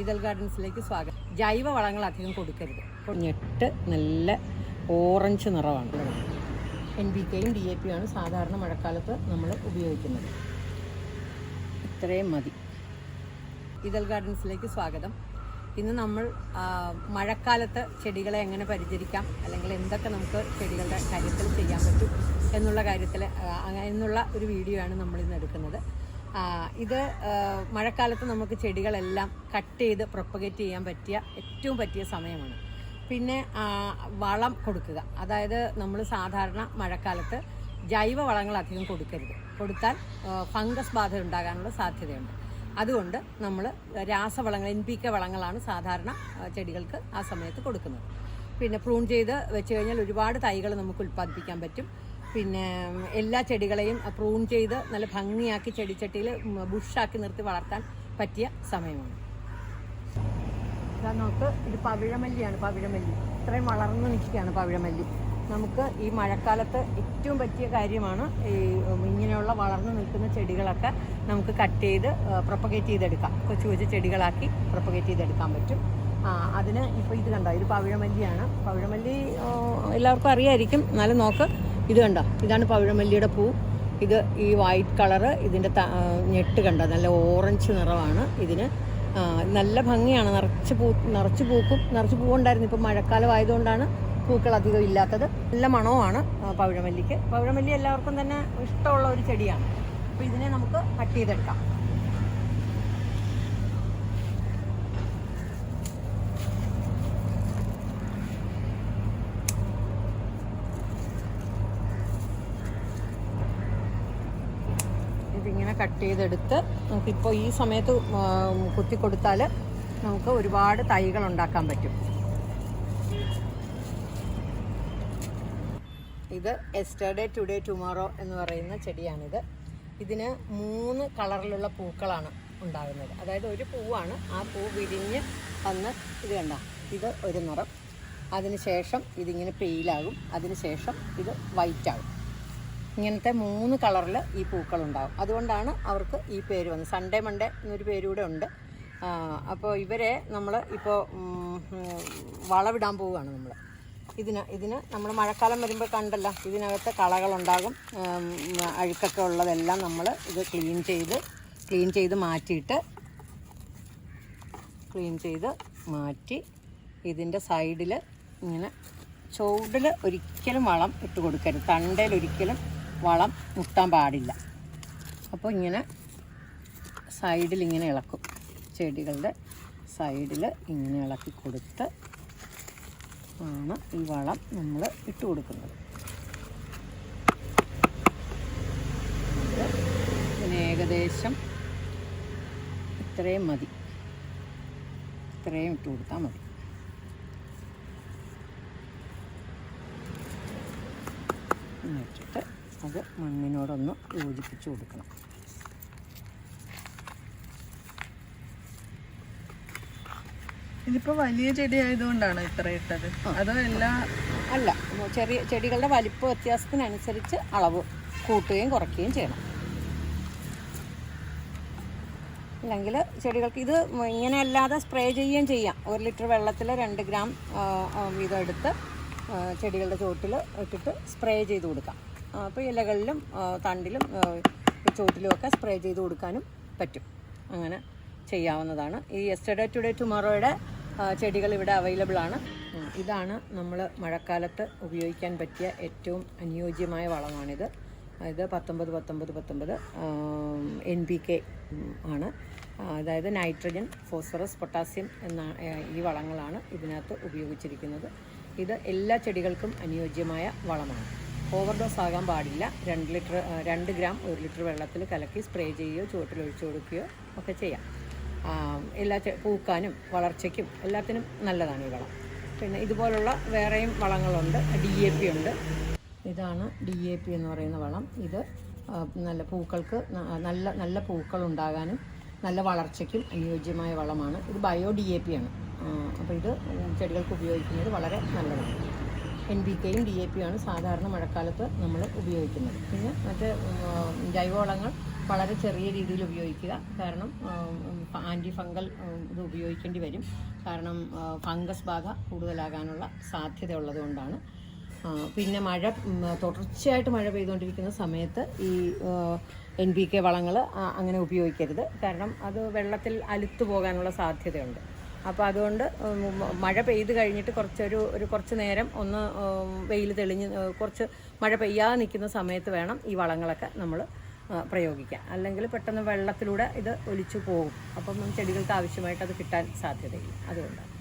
ഇതൽ ഗാർഡൻസിലേക്ക് സ്വാഗതം. ജൈവ വളങ്ങൾ അധികം കൊടുക്കരുത്. ഞെട്ട് നല്ല ഓറഞ്ച് നിറമാണ്. NPKയും DAP ആണ് സാധാരണ മഴക്കാലത്ത് നമ്മൾ ഉപയോഗിക്കുന്നത്. ഇത്രയും മതി. ഇതൽ ഗാർഡൻസിലേക്ക് സ്വാഗതം. ഇന്ന് നമ്മൾ മഴക്കാലത്ത് ചെടികളെ എങ്ങനെ പരിചരിക്കാം, അല്ലെങ്കിൽ എന്തൊക്കെ നമുക്ക് ചെടികളുടെ കാര്യത്തിൽ ചെയ്യാൻ പറ്റും എന്നുള്ള ഒരു വീഡിയോ ആണ് നമ്മളിന്ന് എടുക്കുന്നത്. ഇത് മഴക്കാലത്ത് നമുക്ക് ചെടികളെല്ലാം കട്ട് ചെയ്ത് പ്രൊപ്പഗേറ്റ് ചെയ്യാൻ ഏറ്റവും പറ്റിയ സമയമാണ്. പിന്നെ വളം കൊടുക്കുക. അതായത് നമ്മൾ സാധാരണ മഴക്കാലത്ത് ജൈവ വളങ്ങൾ അധികം കൊടുത്താൽ ഫംഗസ് ബാധ ഉണ്ടാകാനുള്ള സാധ്യതയുണ്ട്. അതുകൊണ്ട് നമ്മൾ രാസവളങ്ങൾ NPK വളങ്ങളാണ് സാധാരണ ചെടികൾക്ക് ആ സമയത്ത് കൊടുക്കുന്നത്. പിന്നെ പ്രൂൺ ചെയ്ത് വെച്ച് കഴിഞ്ഞാൽ ഒരുപാട് തൈകൾ നമുക്ക് ഉൽപ്പാദിപ്പിക്കാൻ പറ്റും. പിന്നെ എല്ലാ ചെടികളെയും പ്രൂൺ ചെയ്ത് നല്ല ഭംഗിയാക്കി ചെടിച്ചട്ടിയിൽ ബുഷാക്കി നിർത്തി വളർത്താൻ പറ്റിയ സമയമാണ്. നമുക്ക് ഇത് പവിഴമല്ലിയാണ്. പവിഴമല്ലി ഇത്രയും വളർന്നു നിൽക്കുകയാണ്. പവിഴമല്ലി നമുക്ക് ഈ മഴക്കാലത്ത് ഏറ്റവും പറ്റിയ കാര്യമാണ്. ഈ ഇങ്ങനെയുള്ള വളർന്നു നിൽക്കുന്ന ചെടികളൊക്കെ നമുക്ക് കട്ട് ചെയ്ത് പ്രൊപ്പഗേറ്റ് ചെയ്തെടുക്കാം. കൊച്ചു ചെടികളാക്കി പ്രൊപ്പഗേറ്റ് ചെയ്തെടുക്കാൻ പറ്റും. അതിന് ഇപ്പോൾ ഇത് കണ്ടോ, ഇത് പവിഴമല്ലിയാണ്. പവിഴമല്ലി എല്ലാവർക്കും അറിയായിരിക്കും. എന്നാലും നോക്ക്, ഇത് കണ്ടോ, ഇതാണ് പവിഴമല്ലിയുടെ പൂ. ഇത് ഈ വൈറ്റ് കളറ്, ഇതിൻ്റെ ഞെട്ട് കണ്ടോ, നല്ല ഓറഞ്ച് നിറമാണ്. ഇതിന് നല്ല ഭംഗിയാണ്. നിറച്ച് പൂവുണ്ടായിരുന്നു. ഇപ്പം മഴക്കാലം ആയതുകൊണ്ടാണ് പൂക്കൾ അധികം ഇല്ലാത്തത്. നല്ല മണവുമാണ് പവിഴമല്ലിക്ക്. പവിഴമല്ലി എല്ലാവർക്കും തന്നെ ഇഷ്ടമുള്ള ഒരു ചെടിയാണ്. അപ്പോൾ ഇതിനെ നമുക്ക് കട്ട് ചെയ്തെടുക്കാം. ഇതിങ്ങനെ കട്ട് ചെയ്തെടുത്ത് നമുക്കിപ്പോൾ ഈ സമയത്ത് കുത്തി കൊടുത്താൽ നമുക്ക് ഒരുപാട് തൈകൾ ഉണ്ടാക്കാൻ പറ്റും. ഇത് എസ്റ്റർഡേ ടുഡേ ടുമോറോ എന്ന് പറയുന്ന ചെടിയാണിത്. ഇതിന് 3 കളറിലുള്ള പൂക്കളാണ് ഉണ്ടാകുന്നത്. അതായത് ഒരു പൂവാണ്. ആ പൂ വിരിഞ്ഞ് വന്ന് ഇത് കണ്ട, ഇത് ഒരു നിറം, അതിനുശേഷം ഇതിങ്ങനെ പെയിലാകും, അതിനുശേഷം ഇത് വൈറ്റാകും. ഇങ്ങനത്തെ 3 കളറിൽ ഈ പൂക്കളുണ്ടാകും. അതുകൊണ്ടാണ് അവർക്ക് ഈ പേര് വന്നത്. സൺഡേ മൺഡേ എന്നൊരു പേരൂടെ ഉണ്ട്. അപ്പോൾ ഇവരെ നമ്മൾ ഇപ്പോൾ വളവിടാൻ പോവുകയാണ്. നമ്മൾ ഇതിന് നമ്മൾ മഴക്കാലം വരുമ്പോൾ കണ്ടല്ലോ, ഇതിനകത്ത് കളകളുണ്ടാകും, അഴുക്കൊക്കെ ഉള്ളതെല്ലാം നമ്മൾ ഇത് ക്ലീൻ ചെയ്ത് മാറ്റി ഇതിൻ്റെ സൈഡിൽ ഇങ്ങനെ ചുവട്ടിൽ ഒരിക്കലും വളം ഇട്ട് കൊടുക്കരുത്. തണ്ടയിൽ ഒരിക്കലും വളം മുട്ടാൻ പാടില്ല. അപ്പോൾ ഇങ്ങനെ സൈഡിൽ ഇങ്ങനെ ഇളക്കും. ചെടികളുടെ സൈഡിൽ ഇങ്ങനെ ഇളക്കി കൊടുത്ത് ആണ് ഈ വളം നമ്മൾ ഇട്ട് കൊടുക്കുന്നത്. ഇതിന് ഏകദേശം ഇത്രയും മതി. ഇത്രയും ഇട്ട് കൊടുത്താൽ മതി. എന്നിട്ട് അത് മണ്ണിനോടൊന്ന് യോജിപ്പിച്ച് കൊടുക്കണം. ഇതിപ്പോൾ വലിയ ചെടി ആയതുകൊണ്ടാണ് ഇത്ര ഇട്ടത്? അതോ അല്ല, ചെറിയ ചെടികളുടെ വലിപ്പ വ്യത്യാസത്തിനനുസരിച്ച് അളവ് കൂട്ടുകയും കുറയ്ക്കുകയും ചെയ്യണം. അല്ലെങ്കിൽ ചെടികൾക്ക് ഇത് ഇങ്ങനെ അല്ലാതെ സ്പ്രേ ചെയ്യുകയും ചെയ്യാം. 1 ലിറ്റർ വെള്ളത്തിൽ 2 ഗ്രാം വീതം എടുത്ത് ചെടികളുടെ ചുവട്ടിൽ ഇട്ടിട്ട് സ്പ്രേ ചെയ്ത് കൊടുക്കാം. അപ്പോൾ ഇലകളിലും തണ്ടിലും ചുവട്ടിലുമൊക്കെ സ്പ്രേ ചെയ്ത് കൊടുക്കാനും പറ്റും. അങ്ങനെ ചെയ്യാവുന്നതാണ്. ഈ എസ്റ്റർഡേ ടുഡേ ടുമോറോയുടെ ചെടികൾ ഇവിടെ അവൈലബിൾ ആണ്. ഇതാണ് നമ്മൾ മഴക്കാലത്ത് ഉപയോഗിക്കാൻ പറ്റിയ ഏറ്റവും അനുയോജ്യമായ വളമാണിത്. ഇത് 19-19-19 NPK ആണ്. അതായത് നൈട്രജൻ, ഫോസ്ഫറസ്, പൊട്ടാസ്യം എന്ന ഈ വളങ്ങളാണ് ഇതിനകത്ത് ഉപയോഗിച്ചിരിക്കുന്നത്. ഇത് എല്ലാ ചെടികൾക്കും അനുയോജ്യമായ വളമാണ്. ഓവർഡോസ് ആകാൻ പാടില്ല. 2 ഗ്രാം 1 ലിറ്റർ വെള്ളത്തിൽ കലക്കി സ്പ്രേ ചെയ്യുകയോ ചുവട്ടിൽ ഒഴിച്ചു കൊടുക്കുകയോ ഒക്കെ ചെയ്യാം. എല്ലാ പൂക്കാനും വളർച്ചയ്ക്കും എല്ലാത്തിനും നല്ലതാണ് ഈ വളം. പിന്നെ ഇതുപോലുള്ള വേറെയും വളങ്ങളുണ്ട്. DAP ഉണ്ട്. ഇതാണ് DAP എന്ന് പറയുന്ന വളം. ഇത് നല്ല പൂക്കൾക്ക് നല്ല പൂക്കൾ ഉണ്ടാകാനും നല്ല വളർച്ചയ്ക്കും അനുയോജ്യമായ വളമാണ്. ഇത് ബയോ DAP ആണ്. അപ്പോൾ ഇത് ചെടികൾക്ക് ഉപയോഗിക്കുന്നത് വളരെ നല്ലതാണ്. NPKയും DAP ആണ് സാധാരണ മഴക്കാലത്ത് നമ്മൾ ഉപയോഗിക്കുന്നത്. പിന്നെ മറ്റ് ജൈവവളങ്ങൾ വളരെ ചെറിയ രീതിയിൽ ഉപയോഗിക്കുക. കാരണം ആൻറ്റി ഫംഗൽ ഇത് ഉപയോഗിക്കേണ്ടി വരും. കാരണം ഫംഗസ് ബാധ കൂടുതലാകാനുള്ള സാധ്യത ഉള്ളതുകൊണ്ടാണ്. പിന്നെ തുടർച്ചയായിട്ട് മഴ പെയ്തുകൊണ്ടിരിക്കുന്ന സമയത്ത് ഈ NPK വളങ്ങൾ അങ്ങനെ ഉപയോഗിക്കരുത്. കാരണം അത് വെള്ളത്തിൽ അലുത്തു പോകാനുള്ള സാധ്യതയുണ്ട്. അപ്പോൾ അതുകൊണ്ട് മഴ പെയ്ത് കഴിഞ്ഞിട്ട് കുറച്ച് നേരം ഒന്ന് വെയിൽ തെളിഞ്ഞ് കുറച്ച് മഴ പെയ്യാതെ നിൽക്കുന്ന സമയത്ത് വേണം ഈ വളങ്ങളൊക്കെ നമ്മൾ പ്രയോഗിക്കാൻ. അല്ലെങ്കിൽ പെട്ടെന്ന് വെള്ളത്തിലൂടെ ഇത് ഒലിച്ചു പോകും. അപ്പം ചെടികൾക്ക് ആവശ്യമായിട്ട് അത് കിട്ടാൻ സാധ്യതയില്ല. അതുകൊണ്ടാണ്.